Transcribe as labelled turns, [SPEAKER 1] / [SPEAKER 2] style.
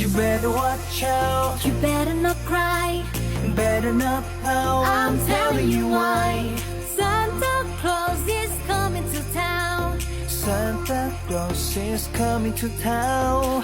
[SPEAKER 1] You better watch out.
[SPEAKER 2] You better not cry.
[SPEAKER 1] Better not pout.
[SPEAKER 2] I'm telling you why. Santa Claus is coming to town.
[SPEAKER 1] Santa Claus is coming to town.